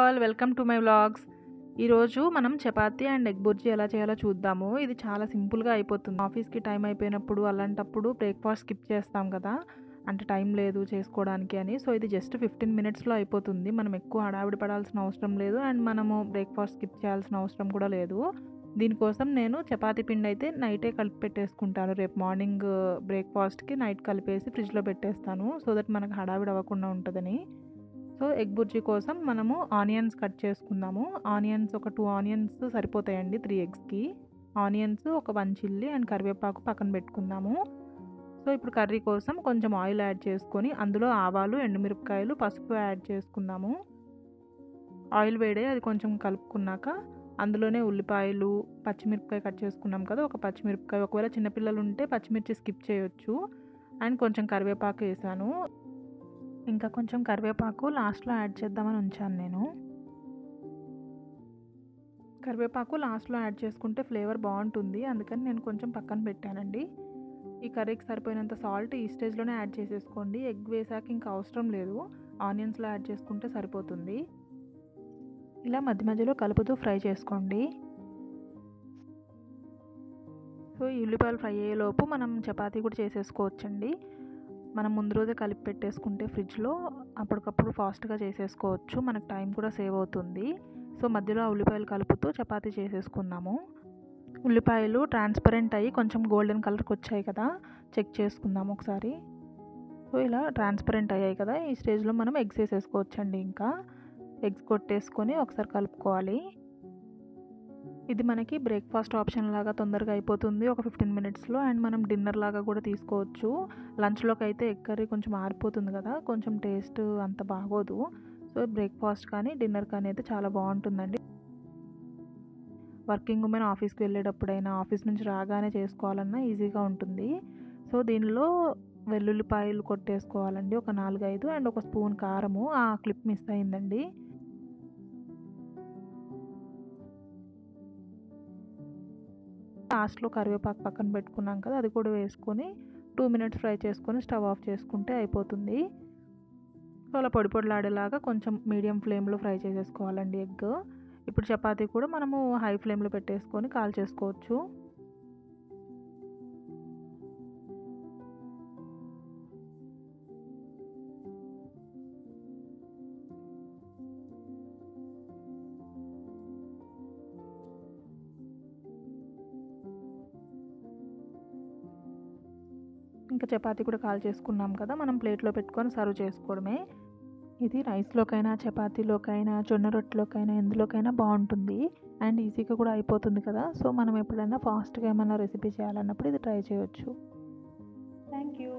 All welcome to my vlogs. ఈరోజు మనం chapati and egg bhurji ఎలా చేయాలో చూద్దాము. ఇది చాలా సింపుల్గా అయిపోతుంది. ఆఫీస్కి టైం అయిపోయినప్పుడు అలాంటప్పుడు బ్రేక్ఫాస్ట్ స్కిప్ చేస్తాం కదా, అంటే టైం లేదు చేసుకోవడానికి అని. సో ఇది జస్ట్ 15 మినిట్స్లో అయిపోతుంది. మనం ఎక్కువ హడావిడి పడాల్సిన అవసరం లేదు అండ్ మనము బ్రేక్ఫాస్ట్ స్కిప్ చేయాల్సిన అవసరం కూడా లేదు. దీనికోసం నేను చపాతీ పిండి అయితే నైటే కలిపి పెట్టేసుకుంటాను. రేపు మార్నింగ్ బ్రేక్ఫాస్ట్కి నైట్ కలిపేసి ఫ్రిడ్జ్లో పెట్టేస్తాను, సో దట్ మనకు హడావిడి అవ్వకుండా ఉంటుందని. సో ఎగ్ బుర్జీ కోసం మనము ఆనియన్స్ కట్ చేసుకుందాము. ఆనియన్స్ ఒక 2 ఆనియన్స్ సరిపోతాయండి 3 ఎగ్స్కి. ఆనియన్స్ ఒక 1 చిల్లీ అండ్ కరివేపాకు పక్కన పెట్టుకుందాము. సో ఇప్పుడు కర్రీ కోసం కొంచెం ఆయిల్ యాడ్ చేసుకొని అందులో ఆవాలు, ఎండుమిరపకాయలు, పసుపు యాడ్ చేసుకుందాము. ఆయిల్ వేడే అది కొంచెం కలుపుకున్నాక అందులోనే ఉల్లిపాయలు, పచ్చిమిరపకాయ కట్ చేసుకున్నాం కదా, ఒక పచ్చిమిరపకాయ, ఒకవేళ చిన్నపిల్లలు ఉంటే పచ్చిమిర్చి స్కిప్ చేయొచ్చు. అండ్ కొంచెం కరివేపాకు వేసాను. ఇంకా కొంచెం కరివేపాకు లాస్ట్లో యాడ్ చేద్దామని ఉంచాను నేను. కరివేపాకు లాస్ట్లో యాడ్ చేసుకుంటే ఫ్లేవర్ బాగుంటుంది, అందుకని నేను కొంచెం పక్కన పెట్టానండి. ఈ కర్రీకి సరిపోయినంత సాల్ట్ ఈ స్టేజ్లోనే యాడ్ చేసేసుకోండి. ఎగ్ వేసాక ఇంకా అవసరం లేదు, ఆనియన్స్లో యాడ్ చేసుకుంటే సరిపోతుంది. ఇలా మధ్య మధ్యలో కలుపుతూ ఫ్రై చేసుకోండి. సో ఈ ఉల్లిపాయలు ఫ్రై అయ్యేలోపు మనం చపాతీ కూడా చేసేసుకోవచ్చండి. మనం ముందు రోజే కలిపి పెట్టేసుకుంటే ఫ్రిడ్జ్లో అప్పటికప్పుడు ఫాస్ట్గా చేసేసుకోవచ్చు, మనకు టైం కూడా సేవ్ అవుతుంది. సో మధ్యలో ఆ ఉల్లిపాయలు కలుపుతూ చపాతీ చేసేసుకుందాము. ఉల్లిపాయలు ట్రాన్స్పరెంట్ అయ్యి కొంచెం గోల్డెన్ కలర్కి వచ్చాయి కదా, చెక్ చేసుకుందాము ఒకసారి. సో ఇలా ట్రాన్స్పరెంట్ అయ్యాయి కదా, ఈ స్టేజ్లో మనం ఎగ్స్ వేసేసుకోవచ్చండి. ఇంకా ఎగ్స్ కొట్టేసుకొని ఒకసారి కలుపుకోవాలి. ఇది మనకి బ్రేక్ఫాస్ట్ ఆప్షన్ లాగా తొందరగా అయిపోతుంది ఒక 15 మినిట్స్లో. అండ్ మనం డిన్నర్ లాగా కూడా తీసుకోవచ్చు. లంచ్లోకి అయితే ఎగ్ కర్రీ కొంచెం ఆరిపోతుంది కదా, కొంచెం టేస్ట్ అంత బాగోదు. సో బ్రేక్ఫాస్ట్ కానీ డిన్నర్ కానీ అయితే చాలా బాగుంటుందండి. వర్కింగ్ ఉమెన్ ఆఫీస్కి వెళ్ళేటప్పుడైనా, ఆఫీస్ నుంచి రాగానే చేసుకోవాలన్నా ఈజీగా ఉంటుంది. సో దీనిలో వెల్లుల్లిపాయలు కొట్టేసుకోవాలండి, ఒక 4-5, అండ్ ఒక స్పూన్ కారము. ఆ క్లిప్ మిస్ అయిందండి. లాస్ట్లో కరివేపాకు పక్కన పెట్టుకున్నాం కదా, అది కూడా వేసుకొని 2 మినిట్స్ ఫ్రై చేసుకొని స్టవ్ ఆఫ్ చేసుకుంటే అయిపోతుంది. సో అలా పొడి పొడిలాడేలాగా కొంచెం మీడియం ఫ్లేమ్లో ఫ్రై చేసేసుకోవాలండి ఎగ్. ఇప్పుడు చపాతీ కూడా మనము హై ఫ్లేమ్లో పెట్టేసుకొని కాల్ చేసుకోవచ్చు. ఇంకా చపాతీ కూడా కాల్ చేసుకున్నాం కదా, మనం ప్లేట్లో పెట్టుకొని సర్వ్ చేసుకోవడమే. ఇది రైస్లోకైనా, చపాతీలోకైనా, జొన్న రొట్టెలోకైనా, ఎందులోకైనా బాగుంటుంది అండ్ ఈజీగా కూడా అయిపోతుంది కదా. సో మనం ఎప్పుడైనా ఫాస్ట్గా ఏమైనా రెసిపీ చేయాలన్నప్పుడు ఇది ట్రై చేయొచ్చు. Thank you.